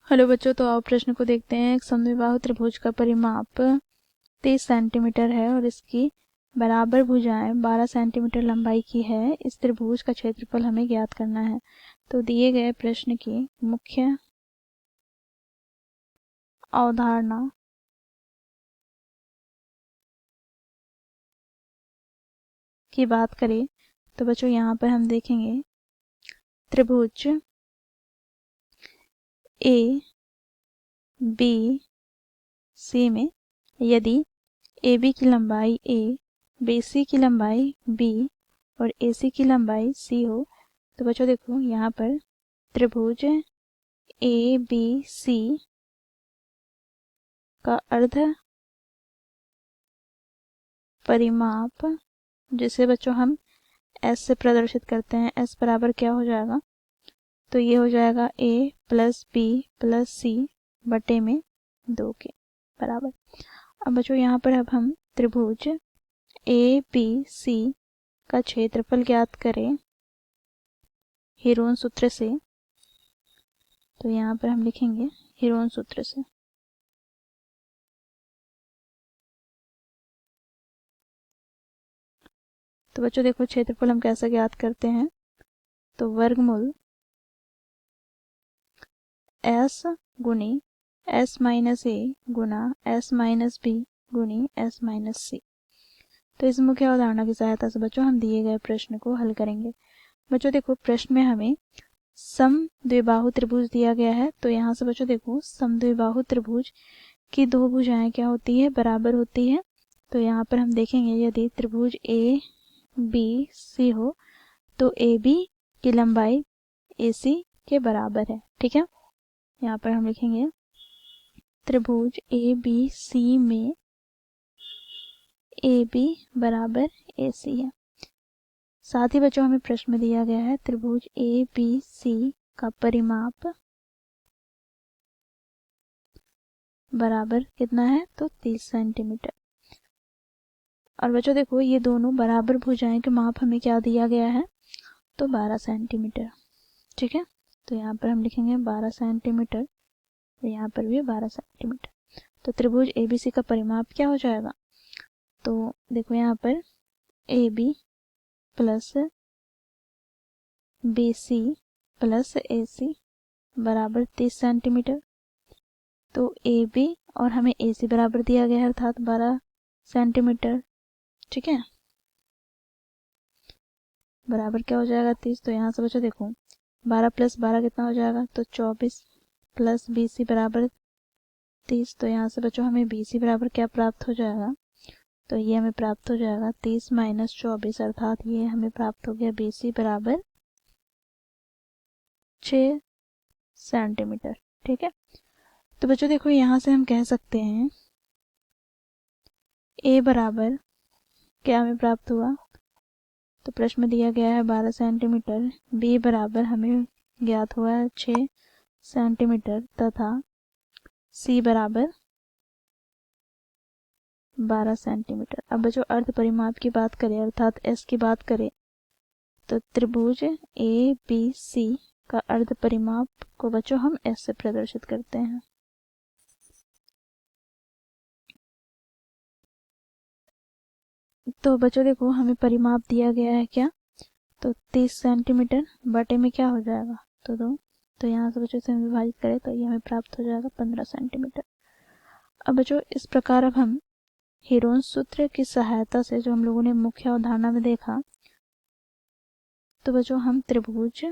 Hello बच्चों, तो आओ प्रश्न को देखते हैं। एक समद्विबाहु त्रिभुज का परिमाप 30 सेंटीमीटर है और इसकी बराबर भुजाएं 12 सेंटीमीटर लंबाई की है। इस त्रिभुज का क्षेत्रफल हमें ज्ञात करना है। तो दिए गए प्रश्न की मुख्य अवधारणा की बात करें तो बच्चों यहाँ पर हम देखेंगे त्रिभुज ए बी सी में यदि ए बी की लंबाई ए, बी सी की लंबाई बी और ए सी की लंबाई सी हो, तो बच्चों देखो यहाँ पर त्रिभुज ए बी सी का अर्ध परिमाप, जिसे बच्चों हम एस से प्रदर्शित करते हैं, एस बराबर क्या हो जाएगा, तो ये हो जाएगा ए प्लस बी प्लस सी बटे में 2 के बराबर। अब बच्चों यहाँ पर अब हम त्रिभुज ए बी सी का क्षेत्रफल ज्ञात करें हीरोन सूत्र से, तो यहाँ पर हम लिखेंगे हीरोन सूत्र से। तो बच्चों देखो क्षेत्रफल हम कैसे ज्ञात करते हैं, तो वर्गमूल एस गुनी एस माइनस ए गुना एस माइनस बी गुनी एस माइनस सी। तो इस मुख्य अवधारणा की सहायता से बच्चों हम दिए गए प्रश्न को हल करेंगे। बच्चों देखो प्रश्न में हमें समद्विबाहु त्रिभुज दिया गया है, तो यहाँ से बच्चों देखो समद्विबाहु त्रिभुज की दो भुजाएं क्या होती है, बराबर होती है। तो यहाँ पर हम देखेंगे यदि त्रिभुज ए बी सी हो तो ए बी की लंबाई ए सी के बराबर है। ठीक है, यहाँ पर हम लिखेंगे त्रिभुज ए बी सी में ए बी बराबर ए सी है। साथ ही बच्चों हमें प्रश्न में दिया गया है त्रिभुज ए बी सी का परिमाप बराबर कितना है, तो 30 सेंटीमीटर। और बच्चों देखो ये दोनों बराबर भुजाएं के माप हमें क्या दिया गया है, तो 12 सेंटीमीटर। ठीक है, तो यहाँ पर हम लिखेंगे 12 सेंटीमीटर और यहाँ पर भी 12 सेंटीमीटर। तो त्रिभुज एबीसी का परिमाप क्या हो जाएगा, तो देखो यहाँ पर A B plus B C plus A C बराबर 30 सेंटीमीटर। तो ए बी और हमें ए सी बराबर दिया गया है अर्थात 12 सेंटीमीटर। ठीक है, बराबर क्या हो जाएगा 30। तो यहाँ से बच्चों देखो 12 प्लस 12 कितना हो जाएगा, तो 24 प्लस बी सी बराबर 30। तो यहाँ से बच्चों हमें बी सी बराबर क्या प्राप्त हो जाएगा, तो ये हमें प्राप्त हो जाएगा 30 माइनस 24 अर्थात ये हमें प्राप्त हो गया बी सी बराबर 6 सेंटीमीटर। ठीक है, तो बच्चों देखो यहाँ से हम कह सकते हैं ए बराबर क्या हमें प्राप्त हुआ, तो प्रश्न में दिया गया है 12 सेंटीमीटर, बी बराबर हमें ज्ञात हुआ है 6 सेंटीमीटर तथा सी बराबर 12 सेंटीमीटर। अब बच्चों अर्ध परिमाप की बात करें अर्थात एस की बात करें, तो त्रिभुज ए बी सी का अर्ध परिमाप को बच्चों हम एस से प्रदर्शित करते हैं। तो बच्चों देखो हमें परिमाप दिया गया है क्या, तो 30 सेंटीमीटर बटे में क्या हो जाएगा, तो 2। तो यहाँ से बच्चों से हम विभाजित करें तो ये हमें प्राप्त हो जाएगा 15 सेंटीमीटर। अब बच्चों इस प्रकार अब हम हीरोन सूत्र की सहायता से जो हम लोगों ने मुख्य अवधारणा में देखा, तो बच्चों हम त्रिभुज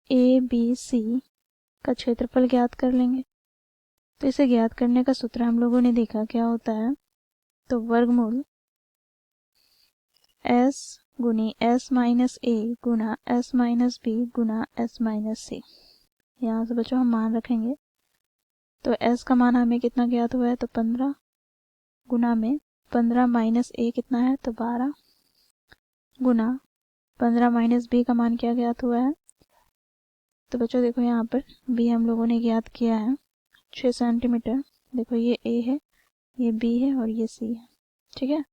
ए बी सी का क्षेत्रफल ज्ञात कर लेंगे। तो इसे ज्ञात करने का सूत्र हम लोगों ने देखा क्या होता है, तो वर्गमूल एस गुनी एस माइनस ए गुना एस माइनस बी गुना एस माइनस सी। यहाँ से बच्चों हम मान रखेंगे, तो एस का मान हमें कितना ज्ञात हुआ है, तो 15 गुना में 15 माइनस ए कितना है, तो 12 गुना 15 माइनस बी का मान क्या ज्ञात हुआ है, तो बच्चों देखो यहाँ पर बी हम लोगों ने ज्ञात किया है 6 सेंटीमीटर। देखो ये ए है, ये बी है और ये सी है। ठीक है,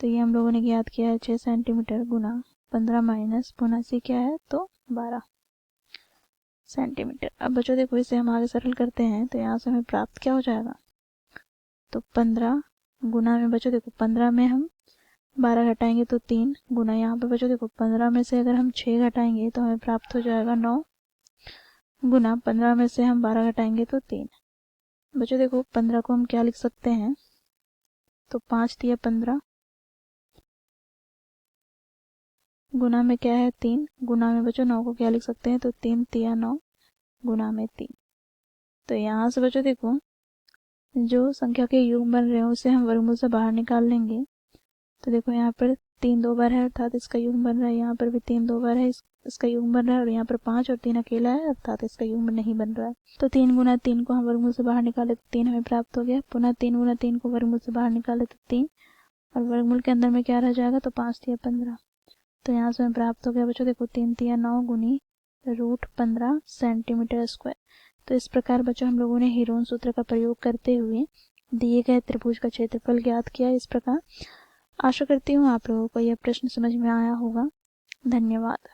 तो ये हम लोगों ने ज्ञात किया है 6 सेंटीमीटर गुना 15 माइनस पुनः सी क्या है, तो 12। सेंटीमीटर। अब बच्चों देखो इसे हम आगे सरल करते हैं तो यहाँ से हमें प्राप्त क्या हो जाएगा, तो 15 गुना में बच्चों देखो 15 में हम 12 घटाएंगे तो 3 गुना, यहाँ पे बच्चों देखो 15 में से अगर हम 6 घटाएंगे तो हमें प्राप्त हो जाएगा 9 गुना 15 में से हम 12 घटाएंगे तो 3। बच्चों देखो 15 को हम क्या लिख सकते हैं, तो 5 दिया 15 गुना में क्या है 3 गुना में बच्चों 9 को क्या लिख सकते हैं, तो 3 तिया 9 गुना में 3। तो यहाँ से बच्चों देखो जो संख्या के योग बन रहे हैं उसे हम वर्गमूल से बाहर निकाल लेंगे। तो देखो यहाँ पर 3 दो बार है अर्थात इसका योग बन रहा है, यहाँ पर भी 3 दो बार है इसका योग बन रहा है, और यहाँ पर 5 और 3 अकेला है अर्थात इसका योग नहीं बन रहा है। तो 3 गुना 3 को हम वर्गमूल से बाहर निकाले तो 3 हमें प्राप्त हो गया। पुनः 3 गुना 3 को वर्गमूल से बाहर निकाले तो 3, और वर्गमूल के अंदर में क्या रह जाएगा, तो 5 तिया 15। तो यहाँ से हमें प्राप्त हो गया बच्चों देखो 3 तिया 9 गुनी √15 सेंटीमीटर स्क्वायर। तो इस प्रकार बच्चों हम लोगों ने हीरोन सूत्र का प्रयोग करते हुए दिए गए त्रिभुज का क्षेत्रफल ज्ञात किया। इस प्रकार आशा करती हूँ आप लोगों को यह प्रश्न समझ में आया होगा। धन्यवाद।